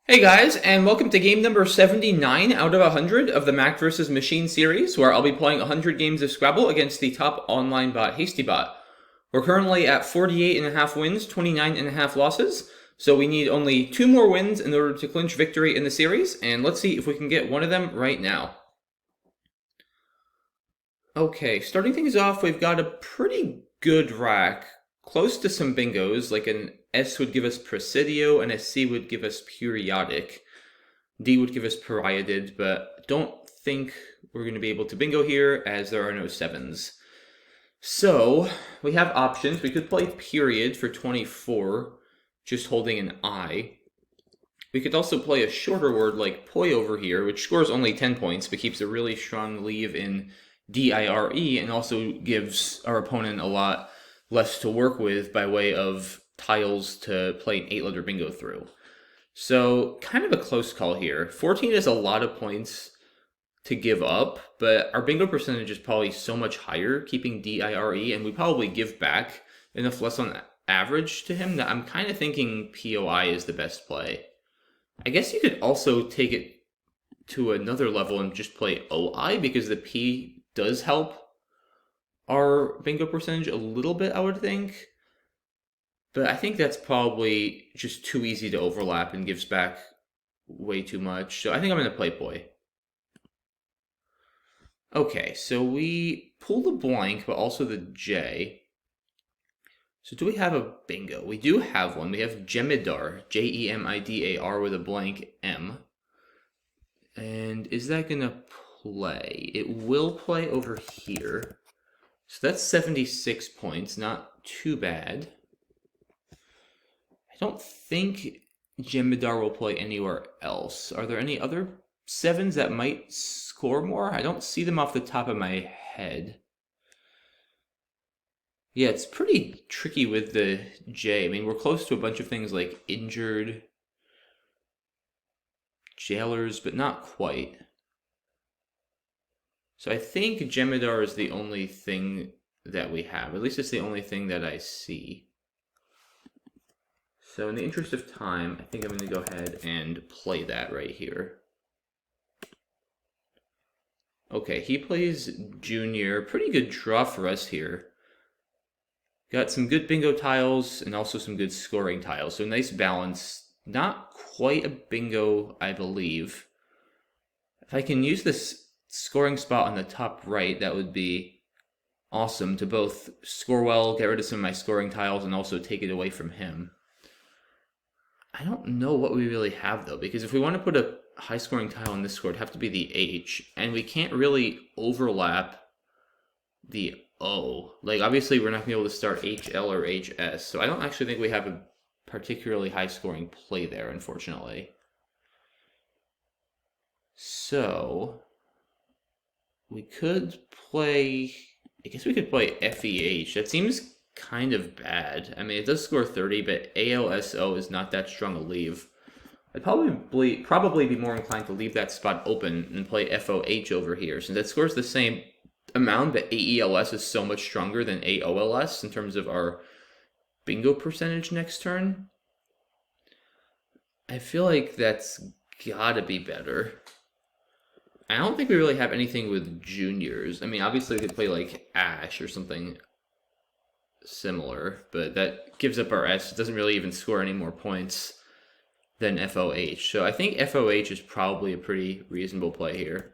Hey guys, and welcome to game number 79 out of 100 of the Mack vs. Machine series, where I'll be playing 100 games of Scrabble against the top online bot, HastyBot. We're currently at 48.5 wins, 29.5 losses, so we need only 2 more wins in order to clinch victory in the series, and let's see if we can get one of them right now. Okay, starting things off, we've got a pretty good rack, close to some bingos, like an S would give us Presidio, and a C would give us Periodic. D would give us Periodid, but don't think we're going to be able to bingo here, as there are no 7s. So, we have options. We could play Period for 24, just holding an I. We could also play a shorter word like Poi over here, which scores only 10 points, but keeps a really strong leave in dire, and also gives our opponent a lot less to work with by way of tiles to play an 8-letter bingo through. So, kind of a close call here. 14 is a lot of points to give up, but our bingo percentage is probably so much higher, keeping dire, and we probably give back enough less on average to him that I'm kind of thinking POI is the best play. I guess you could also take it to another level and just play OI, because the P does help our bingo percentage a little bit, I would think. But I think that's probably just too easy to overlap and gives back way too much. So I think I'm going to play Poi. Okay, so we pull the blank, but also the J. So do we have a bingo? We do have one. We have Gemidar, Jemidar with a blank M. And is that going to play? It will play over here. So that's 76 points, not too bad. I don't think Gemidar will play anywhere else. Are there any other 7s that might score more? I don't see them off the top of my head. Yeah, it's pretty tricky with the J. I mean, we're close to a bunch of things like injured, jailers, but not quite. So I think Gemidar is the only thing that we have. At least it's the only thing that I see. So in the interest of time, I think I'm going to go ahead and play that right here. Okay, he plays Junior. Pretty good draw for us here. Got some good bingo tiles and also some good scoring tiles. So nice balance. Not quite a bingo, I believe. If I can use this scoring spot on the top right, that would be awesome to both score well, get rid of some of my scoring tiles, and also take it away from him. I don't know what we really have, though, because if we want to put a high-scoring tile on this score, it'd have to be the H, and we can't really overlap the O. Like, obviously, we're not going to be able to start HL or HS, so I don't actually think we have a particularly high-scoring play there, unfortunately. So, we could play... I guess we could play FEH. That seems kind of bad. I mean, it does score 30, but ALSO is not that strong a leave. I'd probably be more inclined to leave that spot open and play FOH over here, since that scores the same amount, but AELS is so much stronger than AOLS in terms of our bingo percentage next turn. I feel like that's gotta be better. I don't think we really have anything with juniors. I mean, obviously we could play like Ash or something similar, but that gives up our S. It doesn't really even score any more points than FOH. So I think FOH is probably a pretty reasonable play here.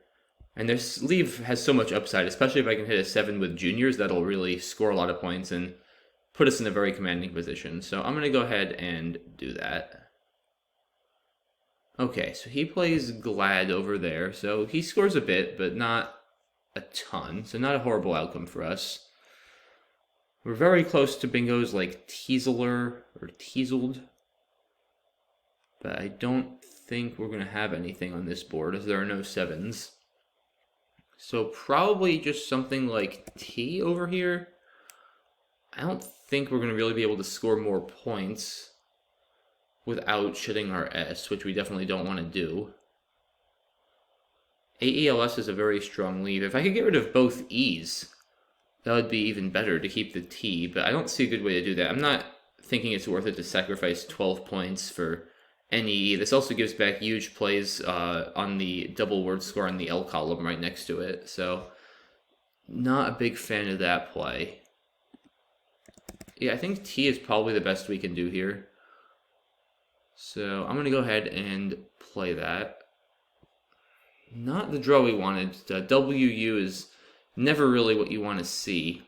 And this leave has so much upside, especially if I can hit a 7 with juniors, that'll really score a lot of points and put us in a very commanding position. So I'm going to go ahead and do that. Okay, so he plays Glad over there. So he scores a bit, but not a ton. So not a horrible outcome for us. We're very close to bingos like Teaseler or Teaseled. But I don't think we're going to have anything on this board, as there are no 7s. So probably just something like T over here. I don't think we're going to really be able to score more points without shitting our S, which we definitely don't want to do. AELS is a very strong leave. If I could get rid of both E's, that would be even better to keep the T, but I don't see a good way to do that. I'm not thinking it's worth it to sacrifice 12 points for NEE. This also gives back huge plays on the double word score on the L column right next to it. So not a big fan of that play. Yeah, I think T is probably the best we can do here. So I'm going to go ahead and play that. Not the draw we wanted. WU is never really what you want to see.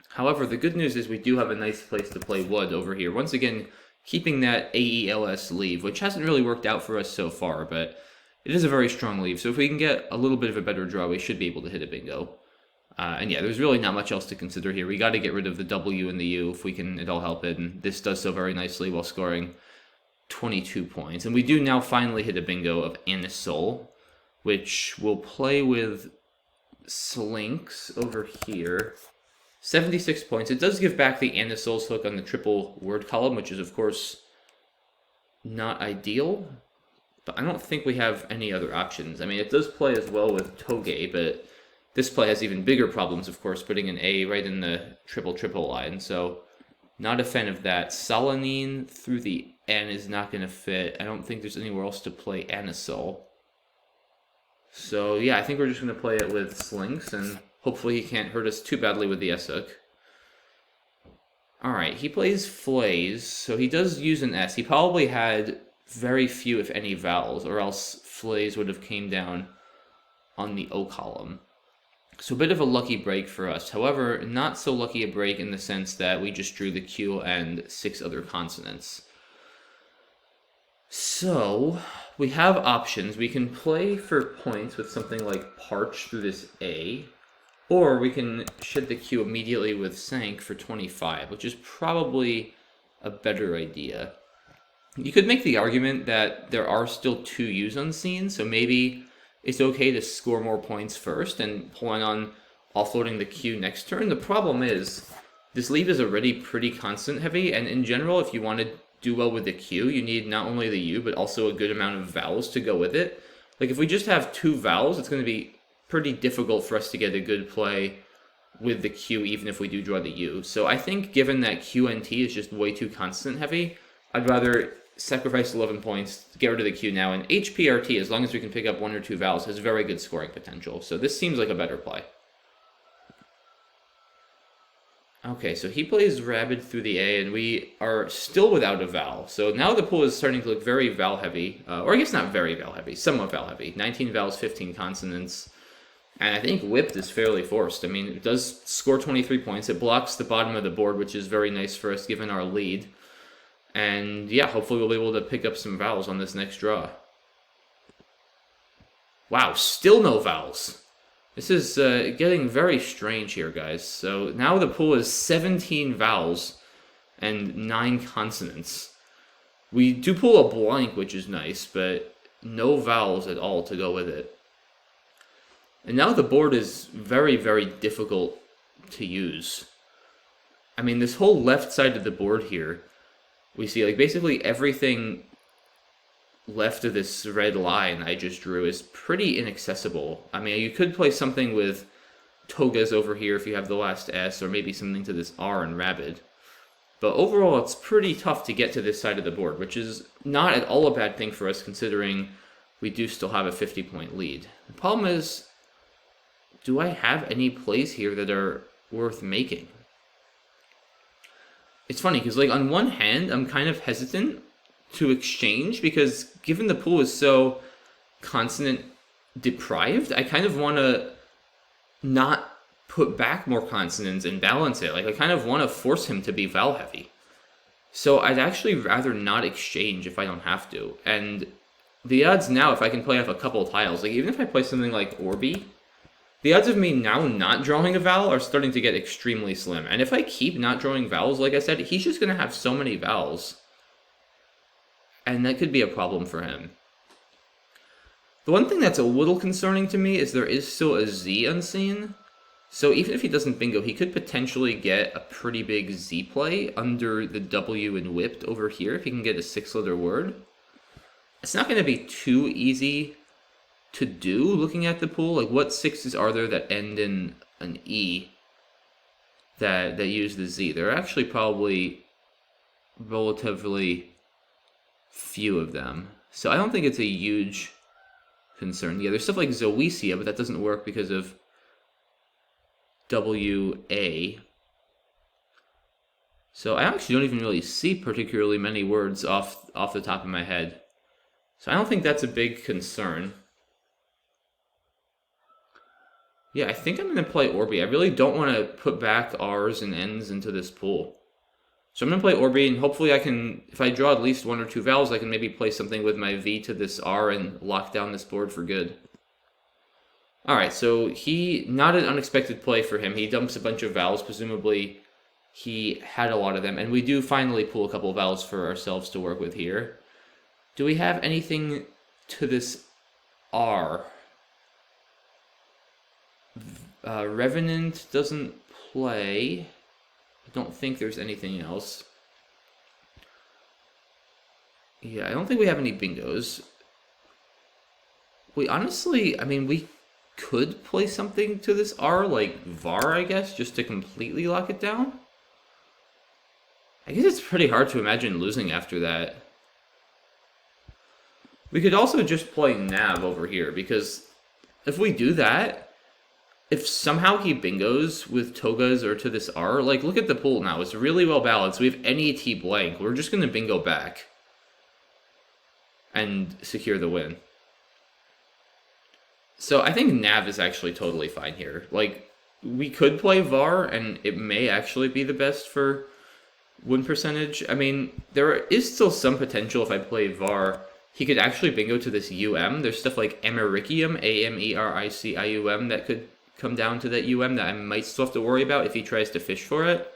However, the good news is we do have a nice place to play wood over here. Once again, keeping that AELS leave, which hasn't really worked out for us so far, but it is a very strong leave. So if we can get a little bit of a better draw, we should be able to hit a bingo. And yeah, there's really not much else to consider here. We got to get rid of the W and the U if we can at all help it, and this does so very nicely while scoring 22 points. And we do now finally hit a bingo of Anisole, which we'll play with Slinks over here. 76 points. It does give back the Anisole's hook on the triple word column, which is, of course, not ideal. But I don't think we have any other options. I mean, it does play as well with Toge, but this play has even bigger problems, of course, putting an A right in the triple line. So, not a fan of that. Solanine through the N is not going to fit. I don't think there's anywhere else to play Anisole. So, yeah, I think we're just going to play it with Slinks, and hopefully he can't hurt us too badly with the S-hook. Alright, he plays Flays, so he does use an S. He probably had very few, if any, vowels, or else Flays would have came down on the O column. So a bit of a lucky break for us. However, not so lucky a break in the sense that we just drew the Q and 6 other consonants. So, we have options. We can play for points with something like Parch through this A, or we can shed the Q immediately with Sank for 25, which is probably a better idea. You could make the argument that there are still 2 U's unseen, so maybe it's okay to score more points first and plan on offloading the Q next turn. The problem is, this leave is already pretty consonant heavy, and in general, if you want to do well with the Q, you need not only the U, but also a good amount of vowels to go with it. Like, if we just have 2 vowels, it's going to be pretty difficult for us to get a good play with the Q, even if we do draw the U. So I think, given that Q and T is just way too consonant heavy, I'd rather sacrifice 11 points, get rid of the Q now, and HPRT, as long as we can pick up 1 or 2 vowels, has very good scoring potential. So this seems like a better play. Okay, so he plays Rabid through the A, and we are still without a vowel. So now the pool is starting to look very vowel heavy, or I guess not very vowel heavy, somewhat vowel heavy. 19 vowels, 15 consonants, and I think Whipped is fairly forced. I mean, it does score 23 points. It blocks the bottom of the board, which is very nice for us given our lead. And yeah, hopefully we'll be able to pick up some vowels on this next draw. Wow, still no vowels. This is getting very strange here, guys. So now the pool is 17 vowels and 9 consonants. We do pull a blank, which is nice, but no vowels at all to go with it. And now the board is very, very difficult to use. I mean, this whole left side of the board here, we see like basically everything left of this red line I just drew is pretty inaccessible. I mean, you could play something with Togas over here if you have the last S, or maybe something to this R and Rabid. But overall, it's pretty tough to get to this side of the board, which is not at all a bad thing for us considering we do still have a 50-point lead. The problem is, do I have any plays here that are worth making? It's funny, because like on one hand, I'm kind of hesitant to exchange, because given the pool is so consonant deprived, I kind of want to not put back more consonants and balance it. Like, I kind of want to force him to be vowel heavy. So I'd actually rather not exchange if I don't have to. And the odds now, if I can play off a couple of tiles, like even if I play something like Orby, the odds of me now not drawing a vowel are starting to get extremely slim. And if I keep not drawing vowels, like I said, he's just going to have so many vowels. And that could be a problem for him. The one thing that's a little concerning to me is there is still a Z unseen. So even if he doesn't bingo, he could potentially get a pretty big Z play under the W and Whipped over here if he can get a 6-letter word. It's not going to be too easy to do looking at the pool. Like, what 6s are there that end in an E that use the Z? They're actually probably relatively few of them. So I don't think it's a huge concern. Yeah, there's stuff like Zoecia, but that doesn't work because of WA. So I actually don't even really see particularly many words off the top of my head. So I don't think that's a big concern. Yeah, I think I'm going to play Orby. I really don't want to put back R's and N's into this pool. So I'm going to play Orby, and hopefully I can, if I draw at least 1 or 2 vowels, I can maybe play something with my V to this R and lock down this board for good. Alright, so not an unexpected play for him. He dumps a bunch of vowels, presumably he had a lot of them, and we do finally pull a couple of vowels for ourselves to work with here. Do we have anything to this R? Revenant doesn't play. I don't think there's anything else. Yeah, I don't think we have any bingos. We honestly, I mean, we could play something to this R, like var, I guess, just to completely lock it down. I guess it's pretty hard to imagine losing after that. We could also just play nav over here, because if we do that, if somehow he bingos with togas or to this R, like, look at the pool now. It's really well balanced. We have any T blank. We're just going to bingo back and secure the win. So I think nav is actually totally fine here. Like, we could play var, and it may actually be the best for win percentage. I mean, there is still some potential if I play var. He could actually bingo to this UM. There's stuff like Americium, AMERICIUM, that could come down to that UM that I might still have to worry about if he tries to fish for it.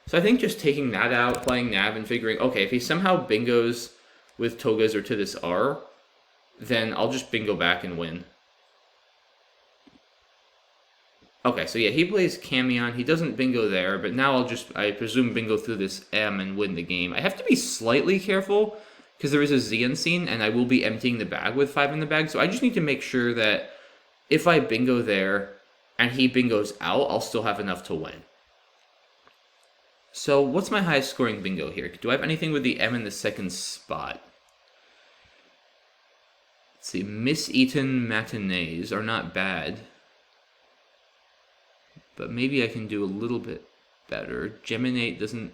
So I think just taking that out, playing nav, and figuring, okay, if he somehow bingos with togas or to this R, then I'll just bingo back and win. Okay, so yeah, he plays Camion. He doesn't bingo there, but now I presume, bingo through this M and win the game. I have to be slightly careful, because there is a Z unseen, and I will be emptying the bag with 5 in the bag, so I just need to make sure that if I bingo there and he bingos out, I'll still have enough to win. So what's my highest scoring bingo here? Do I have anything with the M in the second spot? Let's see, Miss Eaton matinees are not bad, but maybe I can do a little bit better. Geminate doesn't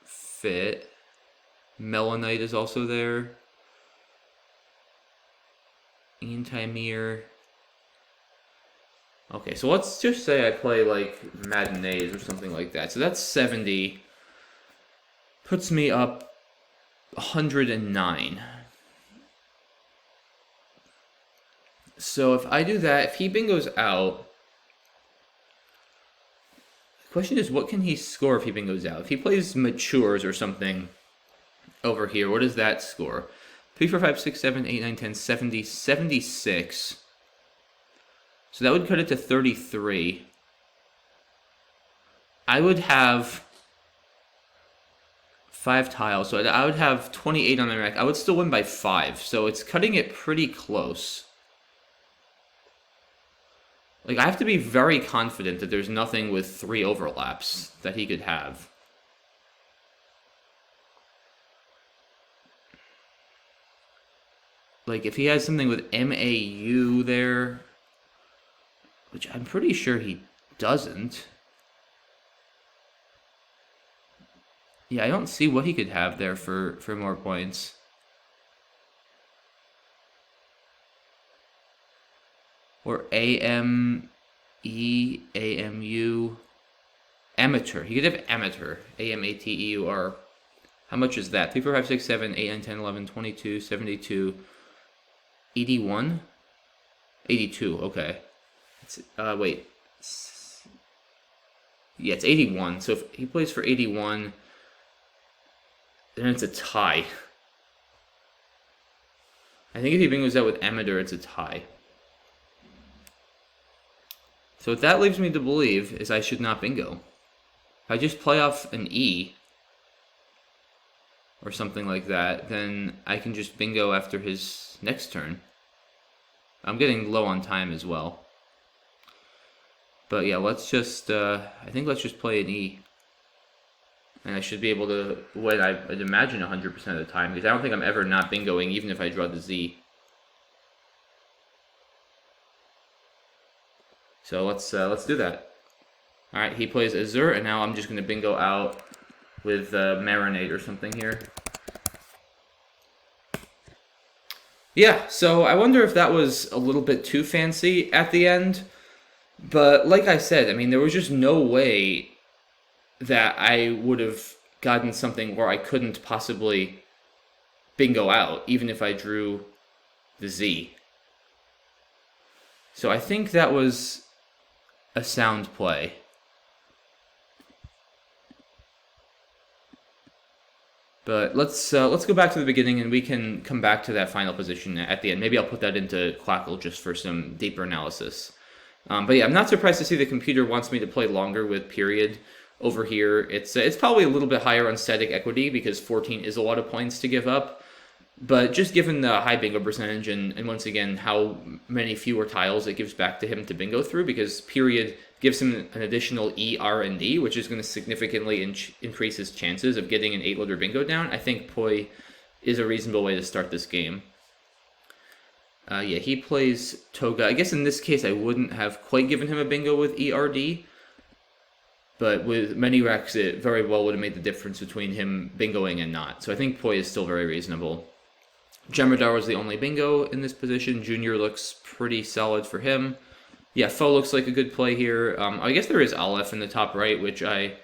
fit. Melanite is also there. Antimere. Okay, so let's just say I play like matinees or something like that. So that's 70. Puts me up 109. So if I do that, if he bingos out, the question is, what can he score if he bingos out? If he plays matures or something over here, what does that score? 3, 4, 5, 6, 7, 8, 9, 10, 70, 76. So that would cut it to 33. I would have 5 tiles, so I would have 28 on my rack. I would still win by 5, so it's cutting it pretty close. Like, I have to be very confident that there's nothing with 3 overlaps that he could have. Like, if he has something with MAU there, which I'm pretty sure he doesn't. Yeah, I don't see what he could have there for more points. Or AME, AMU, amateur. He could have amateur. AMATEUR. How much is that? 3, 4, 5, 6, 7, 8, 9, 10, 11, 22, 72, 81? 82, okay. Wait. Yeah, it's 81. So if he plays for 81, then it's a tie. I think if he bingos out with amateur, it's a tie. So what that leaves me to believe is I should not bingo. If I just play off an E or something like that, then I can just bingo after his next turn. I'm getting low on time as well. But yeah, let's just, I think let's just play an E. And I should be able to win, I'd imagine, 100% of the time, because I don't think I'm ever not bingoing, even if I draw the Z. So let's do that. All right, he plays Azure, and now I'm just going to bingo out with Marinade or something here. Yeah, so I wonder if that was a little bit too fancy at the end. But like I said, I mean, there was just no way that I would have gotten something where I couldn't possibly bingo out, even if I drew the Z. So I think that was a sound play. But let's go back to the beginning, and we can come back to that final position at the end. Maybe I'll put that into Clackle just for some deeper analysis. But yeah, I'm not surprised to see the computer wants me to play longer with period over here. It's probably a little bit higher on static equity because 14 is a lot of points to give up. But just given the high bingo percentage and once again how many fewer tiles it gives back to him to bingo through, because period gives him an additional E, R, and D, which is going to significantly increase his chances of getting an 8-letter bingo down, I think Poi is a reasonable way to start this game. Yeah, he plays Toga. I guess in this case I wouldn't have quite given him a bingo with ERD, but with many racks it very well would have made the difference between him bingoing and not. So I think Poi is still very reasonable. Jemadar was the only bingo in this position. Junior looks pretty solid for him. Yeah, Foe looks like a good play here. I guess there is Aleph in the top right, which I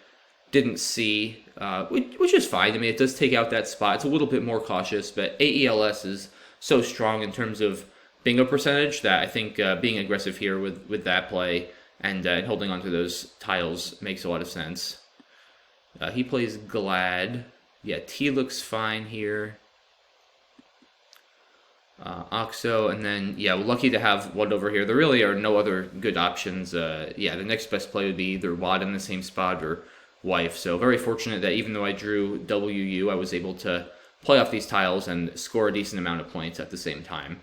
didn't see, which is fine. I mean, it does take out that spot. It's a little bit more cautious, but AELS is so strong in terms of bingo percentage that I think being aggressive here with that play and holding onto those tiles makes a lot of sense. He plays Glad. Yeah, T looks fine here. Oxo, and then, yeah, we're lucky to have Wad over here. There really are no other good options. Yeah, the next best play would be either Wad in the same spot or Wife. So very fortunate that even though I drew WU, I was able to play off these tiles and score a decent amount of points at the same time.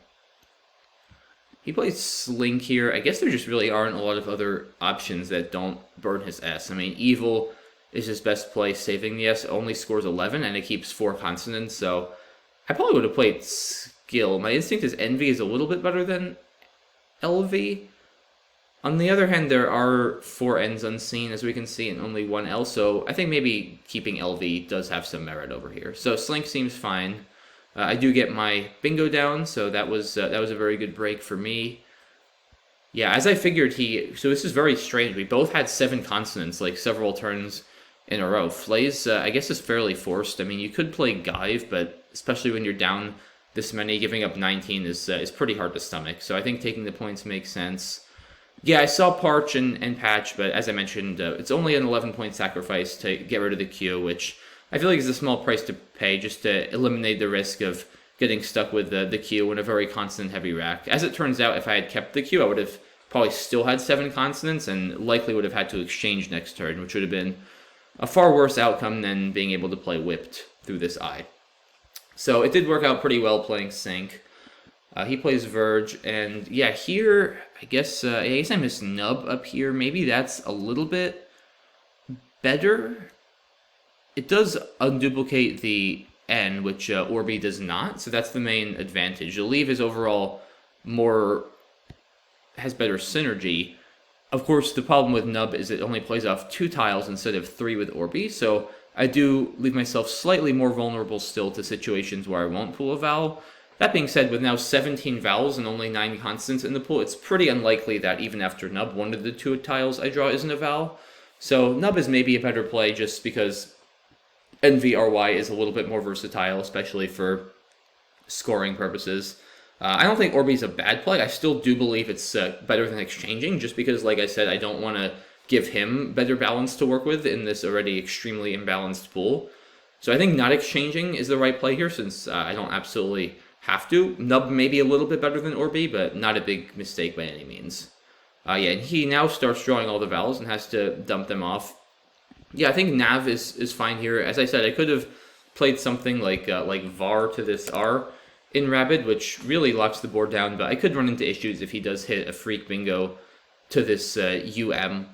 He plays Slink here. I guess there just really aren't a lot of other options that don't burn his S. I mean, Evil is his best play, saving the S. It only scores 11, and it keeps 4 consonants, so I probably would have played Skill. My instinct is Envy is a little bit better than LV. On the other hand, there are 4 N's unseen, as we can see, and only 1 L, so I think maybe keeping LV does have some merit over here. So Slink seems fine. I do get my bingo down, so that was a very good break for me. Yeah, as I figured so this is very strange. We both had 7 consonants, like several turns in a row. Flays, I guess, is fairly forced. I mean, you could play Gaive, but especially when you're down this many, giving up 19 is pretty hard to stomach. So I think taking the points makes sense. Yeah, I saw Parch and Patch, but as I mentioned, it's only an 11-point sacrifice to get rid of the Q, which I feel like is a small price to pay just to eliminate the risk of getting stuck with the Q in a very consonant-heavy rack. As it turns out, if I had kept the Q, I would have probably still had 7 consonants and likely would have had to exchange next turn, which would have been a far worse outcome than being able to play Whipped through this eye. So it did work out pretty well playing Sync. He plays Verge, and yeah, here, I guess I missed Nub up here. Maybe that's a little bit better. It does unduplicate the N, which Orbi does not, so that's the main advantage. The Leave is overall has better synergy. Of course, the problem with Nub is it only plays off 2 tiles instead of 3 with Orbi, so I do leave myself slightly more vulnerable still to situations where I won't pull a vowel. That being said, with now 17 vowels and only 9 consonants in the pool, it's pretty unlikely that even after Nub, one of the 2 tiles I draw isn't a vowel. So Nub is maybe a better play just because NVRY is a little bit more versatile, especially for scoring purposes. I don't think Orbi's a bad play. I still do believe it's better than exchanging, just because, like I said, I don't want to give him better balance to work with in this already extremely imbalanced pool. So I think not exchanging is the right play here, since I don't absolutely have to. Nub may be a little bit better than Orbi, but not a big mistake by any means. Yeah, and he now starts drawing all the vowels and has to dump them off. Yeah, I think Nav is fine here. As I said, I could have played something like VAR to this R in Rabid, which really locks the board down, but I could run into issues if he does hit a freak bingo to this UM.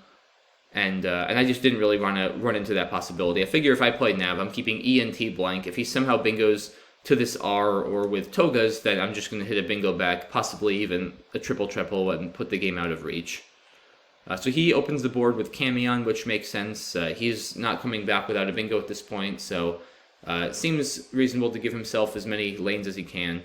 And I just didn't really want to run into that possibility. I figure if I play Nav, I'm keeping E and T blank. If he somehow bingos to this R or with Togas, then I'm just going to hit a bingo back, possibly even a triple, and put the game out of reach. So he opens the board with Camion, which makes sense. He's not coming back without a bingo at this point, so it seems reasonable to give himself as many lanes as he can.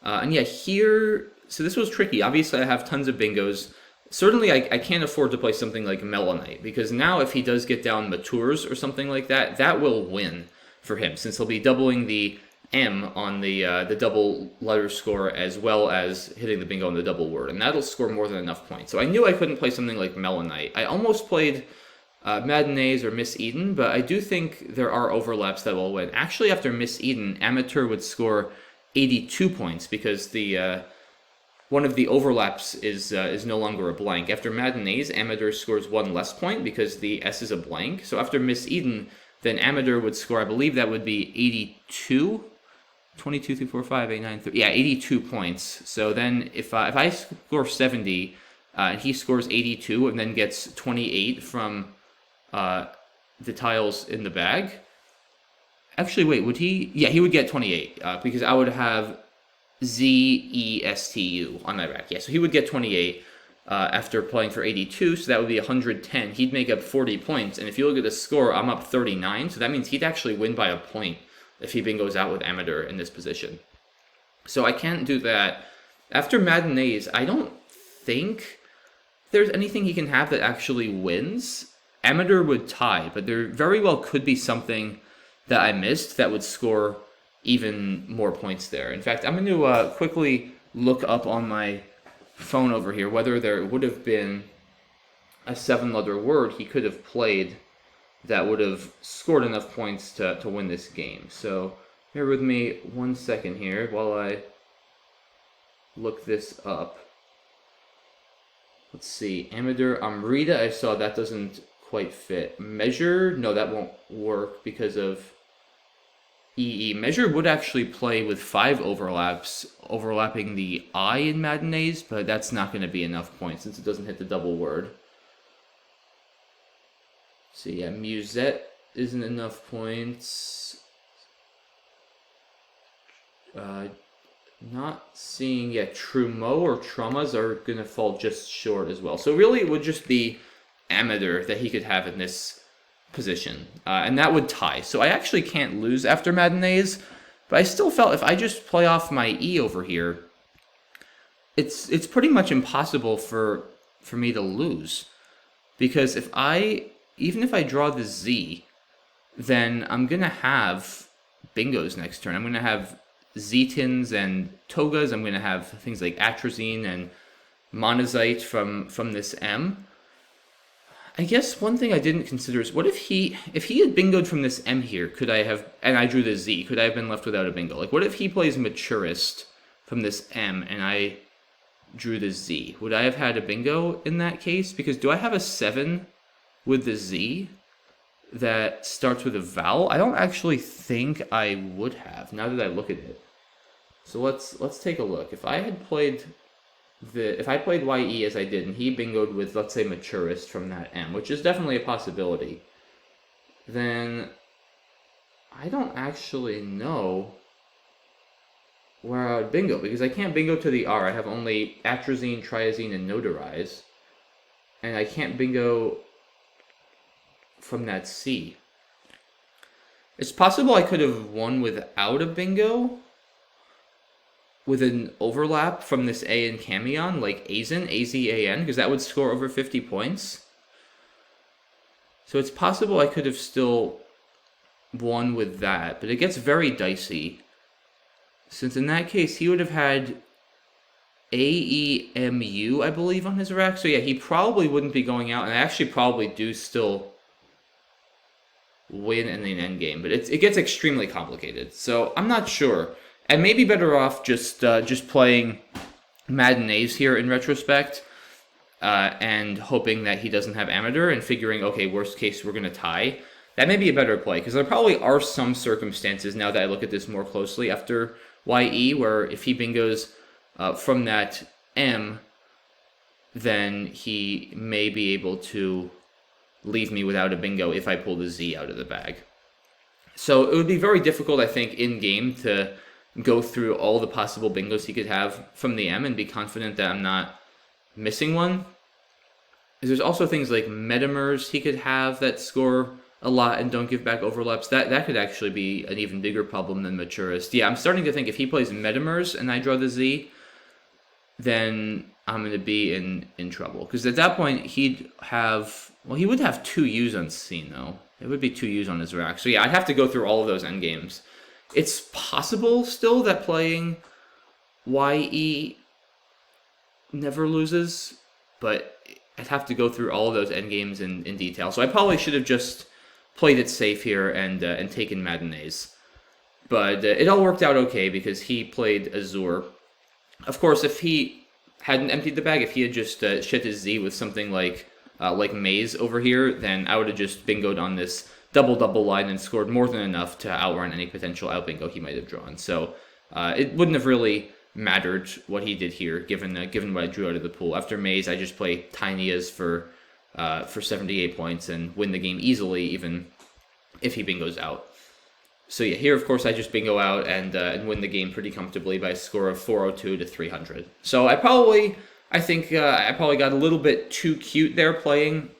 And yeah, here, so this was tricky. Obviously, I have tons of bingos. Certainly, I can't afford to play something like Melonite, because now if he does get down Matures or something like that, that will win for him, since he'll be doubling the M on the double letter score as well as hitting the bingo on the double word, and that'll score more than enough points. So I knew I couldn't play something like Melonite. I almost played Matinees or Miss Eden, but I do think there are overlaps that will win. Actually, after Miss Eden, Amateur would score 82 points because the one of the overlaps is no longer a blank. After Matinees, Amateur scores one less point because the S is a blank. So after Miss Eden, then Amateur would score, I believe that would be 82. 22, 3, 4, 5, 8, 9, 30. Yeah, 82 points. So then if I score 70, and he scores 82 and then gets 28 from the tiles in the bag. Actually, wait, would he? Yeah, he would get 28 because I would have ZESTU on my rack. Yeah, so he would get 28 after playing for 82, so that would be 110. He'd make up 40 points, and if you look at the score, I'm up 39, so that means he'd actually win by a point if he bingos out with Amateur in this position. So I can't do that. After Matinees, I don't think there's anything he can have that actually wins. Amateur would tie, but there very well could be something that I missed that would score even more points there. In fact, I'm going to quickly look up on my phone over here whether there would have been a 7-letter word he could have played that would have scored enough points to win this game. So bear with me 1 second here while I look this up. Let's see, Amateur, Amrita, I saw that doesn't quite fit. Measure, no, that won't work because of EE. Measure would actually play with 5 overlaps, overlapping the I in Matinees, but that's not going to be enough points since it doesn't hit the double word. So yeah, Musette isn't enough points. Not seeing, yeah, Trumeau or Traumas are going to fall just short as well. So really it would just be Amateur that he could have in this position. And that would tie. So I actually can't lose after Matinees, but I still felt if I just play off my E over here, it's pretty much impossible for me to lose. Because even if I draw the Z, then I'm going to have bingos next turn. I'm going to have Zetins and Togas. I'm going to have things like Atrazine and Monazite from this M. I guess one thing I didn't consider is what if he had bingoed from this M here, could I have, and I drew the Z, could I have been left without a bingo? Like what if he plays Maturist from this M and I drew the Z? Would I have had a bingo in that case? Because do I have a 7 with the Z that starts with a vowel? I don't actually think I would have, now that I look at it. So let's take a look. If I had played YE as I did, and he bingoed with, let's say, Maturist from that M, which is definitely a possibility, then I don't actually know where I would bingo, because I can't bingo to the R. I have only Atrazine, Triazine, and Notarize, and I can't bingo from that C. It's possible I could have won without a bingo with an overlap from this A and Camion, like Azan, A-Z-A-N, because that would score over 50 points. So it's possible I could have still won with that, but it gets very dicey, since in that case he would have had A-E-M-U, I believe, on his rack. So yeah, he probably wouldn't be going out, and I actually probably do still win in the endgame, but it gets extremely complicated. So I'm not sure. I may be better off just playing Matinees here in retrospect, and hoping that he doesn't have Amateur, and figuring, okay, worst case, we're going to tie. That may be a better play, because there probably are some circumstances, now that I look at this more closely, after YE, where if he bingos from that M, then he may be able to leave me without a bingo if I pull the Z out of the bag. So it would be very difficult, I think, in-game to go through all the possible bingos he could have from the M and be confident that I'm not missing one. There's also things like metamers he could have that score a lot and don't give back overlaps. That could actually be an even bigger problem than Maturist. Yeah, I'm starting to think if he plays metamers and I draw the Z, then I'm going to be in trouble. Because at that point, he would have 2 U's on C, though. It would be 2 U's on his rack. So yeah, I'd have to go through all of those endgames. It's possible still that playing YE never loses, but I'd have to go through all of those endgames in detail. So I probably should have just played it safe here and taken matinees. But it all worked out okay because he played Azure. Of course, if he hadn't emptied the bag, if he had just shit his Z with something like Maze over here, then I would have just bingoed on this double-double line and scored more than enough to outrun any potential out bingo he might have drawn. So it wouldn't have really mattered what he did here, given what I drew out of the pool. After Maze, I just play Tinias for 78 points and win the game easily, even if he bingos out. So yeah, here of course I just bingo out and win the game pretty comfortably by a score of 402 to 300. So I probably got a little bit too cute there playing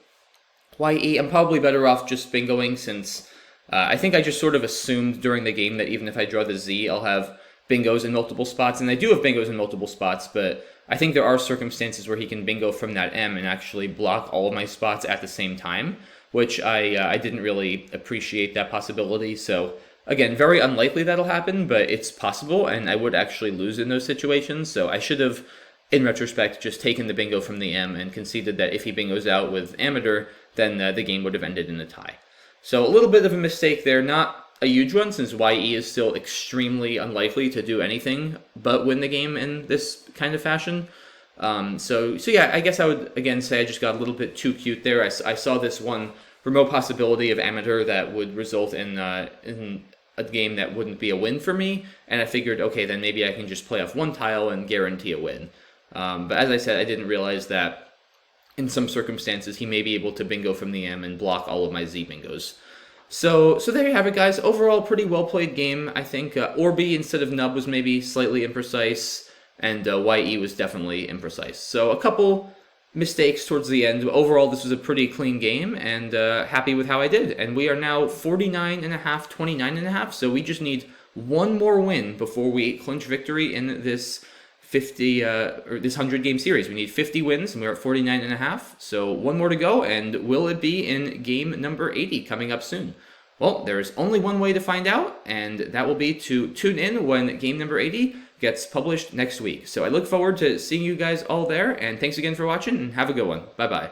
YE. I'm probably better off just bingoing since I think I just sort of assumed during the game that even if I draw the Z, I'll have bingos in multiple spots, and I do have bingos in multiple spots, but I think there are circumstances where he can bingo from that M and actually block all of my spots at the same time, which I didn't really appreciate that possibility. So again, very unlikely that'll happen, but it's possible, and I would actually lose in those situations. So I should have, in retrospect, just taken the bingo from the M and conceded that if he bingos out with Amateur, then the game would have ended in a tie. So a little bit of a mistake there, not a huge one, since YE is still extremely unlikely to do anything but win the game in this kind of fashion. So yeah, I guess I would again say I just got a little bit too cute there. I saw this one remote possibility of Amateur that would result in a game that wouldn't be a win for me, and I figured, okay, then maybe I can just play off one tile and guarantee a win. But as I said, I didn't realize that in some circumstances he may be able to bingo from the M and block all of my Z bingos. So there you have it, guys. Overall, pretty well played game. I think Orbi instead of Nub was maybe slightly imprecise, and YE was definitely imprecise. So a couple mistakes towards the end. Overall, this was a pretty clean game, and happy with how I did. And we are now 49.5, 29.5. So we just need one more win before we clinch victory in this 50 or this 100-game series. We need 50 wins, and we're at 49.5. So one more to go, and will it be in game number 80 coming up soon? Well, there's only one way to find out, and that will be to tune in when game number 80 gets published next week. So I look forward to seeing you guys all there, and thanks again for watching, and have a good one. Bye-bye.